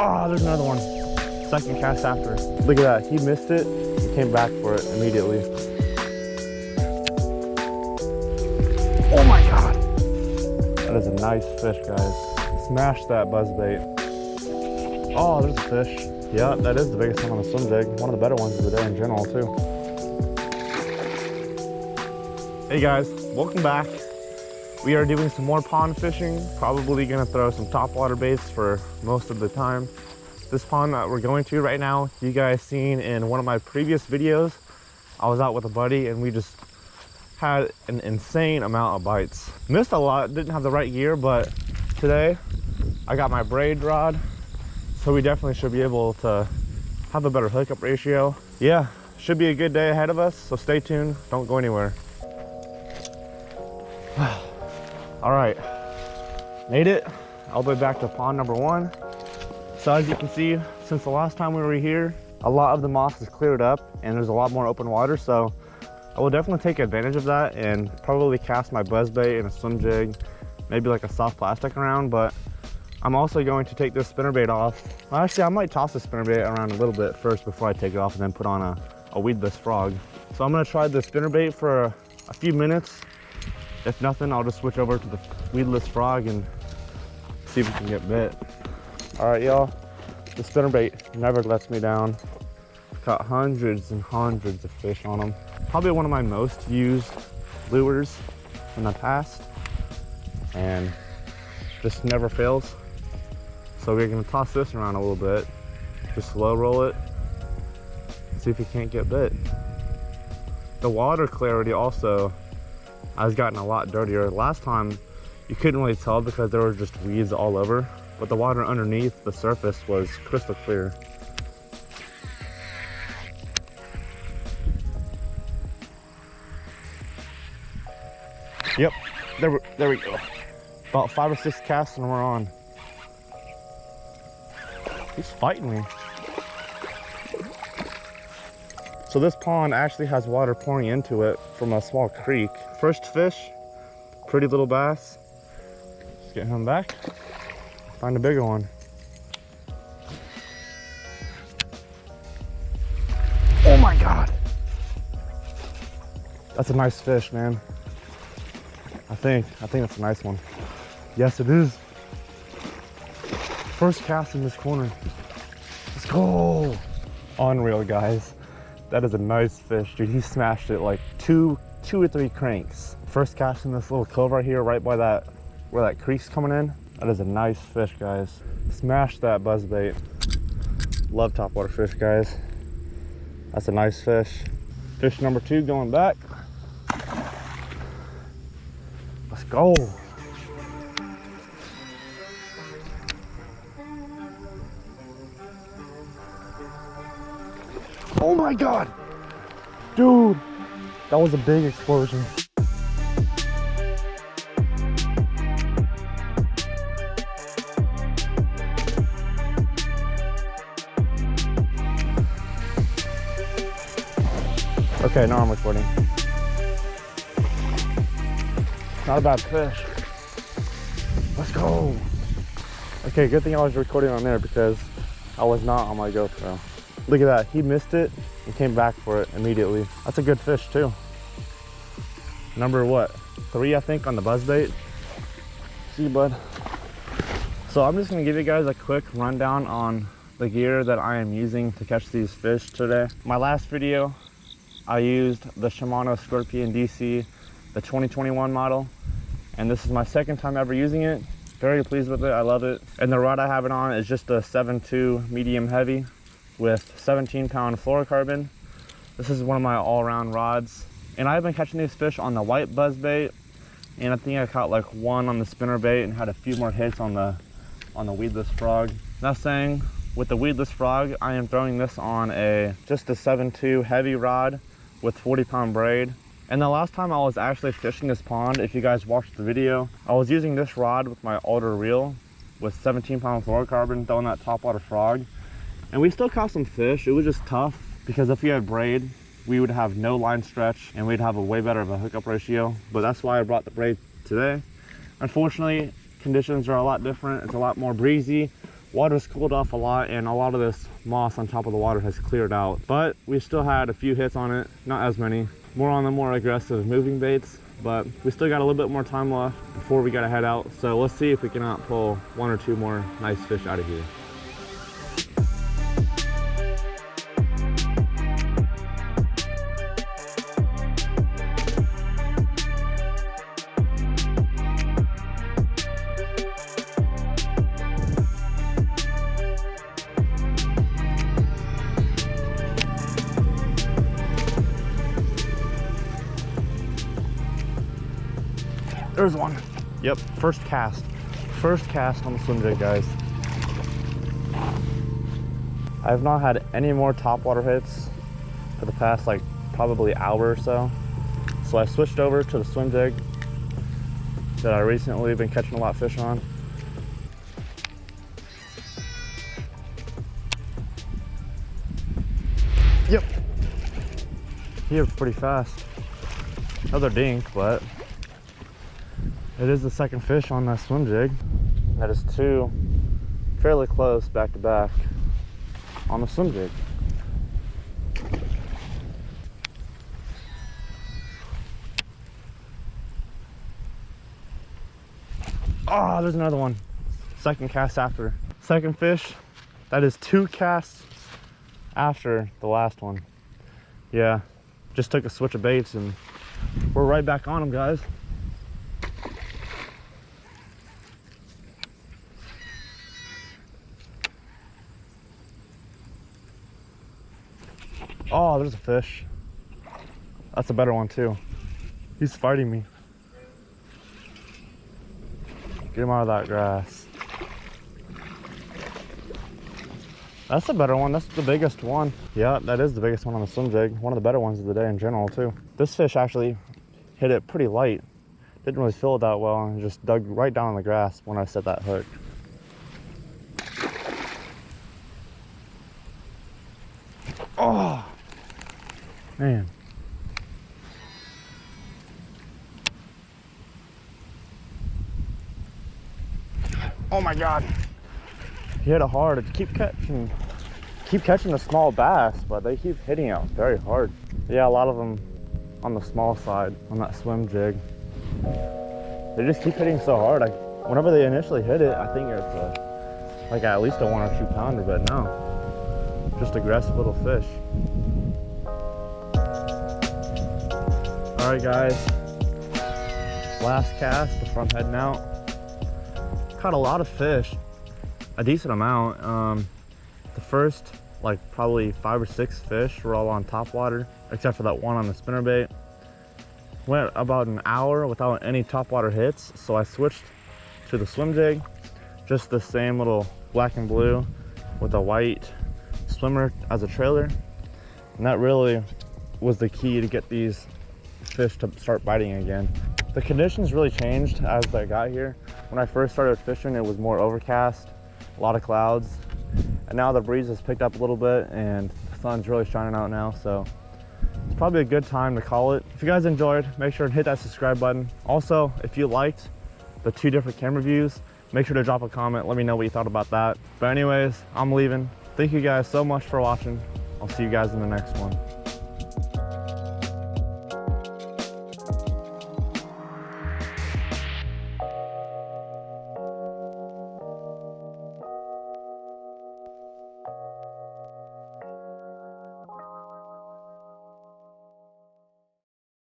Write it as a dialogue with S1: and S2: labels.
S1: Oh, there's another one. Second cast after. Look at that, he missed it. He came back for it immediately. Oh my God. That is a nice fish, guys. Smash that buzzbait. Oh, there's a fish. Yeah, that is the biggest one on the swim jig. One of the better ones of the day in general, too. Hey guys, welcome back. We are doing some more pond fishing. Probably gonna throw some topwater baits for most of the time. This pond that we're going to right now, you guys seen in one of my previous videos. I was out with a buddy and we just had an insane amount of bites. Missed a lot, didn't have the right gear, but today I got my braid rod. So we definitely should be able to have a better hookup ratio. Yeah, should be a good day ahead of us, so stay tuned, don't go anywhere. All right, made it all the way back to pond number 1. So as you can see, since the last time we were here, a lot of the moss is cleared up and there's a lot more open water, so I will definitely take advantage of that and probably cast my buzzbait and a swim jig, maybe like a soft plastic around, but I'm also going to take this spinnerbait off. Well, actually, I might toss the spinnerbait around a little bit first before I take it off and then put on a weedless frog. So I'm gonna try the spinnerbait for a few minutes. If nothing, I'll just switch over to the weedless frog and see if we can get bit. All right, y'all, the spinnerbait never lets me down. Caught hundreds and hundreds of fish on them. Probably one of my most used lures in the past and just never fails. So we're gonna toss this around a little bit, just slow roll it, see if we can't get bit. The water clarity also has gotten a lot dirtier. Last time you couldn't really tell because there were just weeds all over, but the water underneath the surface was crystal clear. Yep, there we go. About 5 or 6 casts and we're on. He's fighting me. So this pond actually has water pouring into it from a small creek. First fish, pretty little bass. Let's get him back. Find a bigger one. Oh my God. That's a nice fish, man. I think that's a nice one. Yes, it is. First cast in this corner. Let's go. Unreal, guys. That is a nice fish, dude. He smashed it like two or three cranks. First cast in this little cove right here, right by where that creek's coming in. That is a nice fish, guys. Smash that buzzbait. Love topwater fish, guys. That's a nice fish. Fish number 2 going back. Let's go. Oh my God, dude, that was a big explosion. Okay, now I'm recording. Not a bad fish. Let's go. Okay, good thing I was recording on there because I was not on my GoPro. Look at that, he missed it and came back for it immediately. That's a good fish too. Number what? 3, I think, on the buzzbait. See you, bud. So I'm just gonna give you guys a quick rundown on the gear that I am using to catch these fish today. My last video, I used the Shimano Scorpion DC, the 2021 model. And this is my second time ever using it. Very pleased with it, I love it. And the rod I have it on is just a 7.2 medium heavy with 17-pound fluorocarbon. This is one of my all-around rods. And I've been catching these fish on the white buzzbait. And I think I caught like 1 on the spinnerbait and had a few more hits on the weedless frog. That saying, with the weedless frog, I am throwing this on just a 7.2 heavy rod with 40-pound braid. And the last time I was actually fishing this pond, if you guys watched the video, I was using this rod with my older reel with 17-pound fluorocarbon, throwing that topwater frog. And we still caught some fish. It was just tough because if we had braid, we would have no line stretch and we'd have a way better of a hookup ratio. But that's why I brought the braid today. Unfortunately, conditions are a lot different. It's a lot more breezy, Water's cooled off a lot, and a lot of this moss on top of the water has cleared out. But we still had a few hits on it, not as many. More on the more aggressive moving baits, but we still got a little bit more time left before we gotta head out. So let's see if we cannot pull 1 or 2 more nice fish out of here. There's one. Yep, first cast. First cast on the swim jig, guys. I have not had any more topwater hits for the past like probably hour or so. So I switched over to the swim jig that I recently been catching a lot of fish on. Yep. He was pretty fast. Another dink, but it is the second fish on that swim jig. That is 2 fairly close back to back on the swim jig. Oh, there's another one. Second cast after. Second fish. That is 2 casts after the last one. Yeah, just took a switch of baits and we're right back on them, guys. Oh, there's a fish. That's a better one too. He's fighting me. Get him out of that grass. That's a better one. That's the biggest one. Yeah, that is the biggest one on the swim jig. One of the better ones of the day in general too. This fish actually hit it pretty light. Didn't really feel it that well and just dug right down in the grass when I set that hook. Oh, man. Oh my God. He hit it hard. Keep catching the small bass, but they keep hitting it very hard. Yeah, a lot of them on the small side on that swim jig. They just keep hitting so hard. Whenever they initially hit it, I think it's like at least a 1 or 2 pounder, but no, just aggressive little fish. All right, guys, last cast before I'm heading out. Caught a lot of fish, a decent amount. The first like probably 5 or 6 fish were all on topwater, except for that one on the spinnerbait. Went about an hour without any topwater hits, so I switched to the swim jig, just the same little black and blue with a white swimmer as a trailer, and that really was the key to get these fish to start biting again. The conditions really changed as I got here. When I first started fishing, it was more overcast, a lot of clouds, and now the breeze has picked up a little bit and the sun's really shining out now, so it's probably a good time to call it. If you guys enjoyed, make sure to hit that subscribe button. Also, if you liked the 2 different camera views, make sure to drop a comment. Let me know what you thought about that. But anyways, I'm leaving. Thank you guys so much for watching. I'll see you guys in the next one.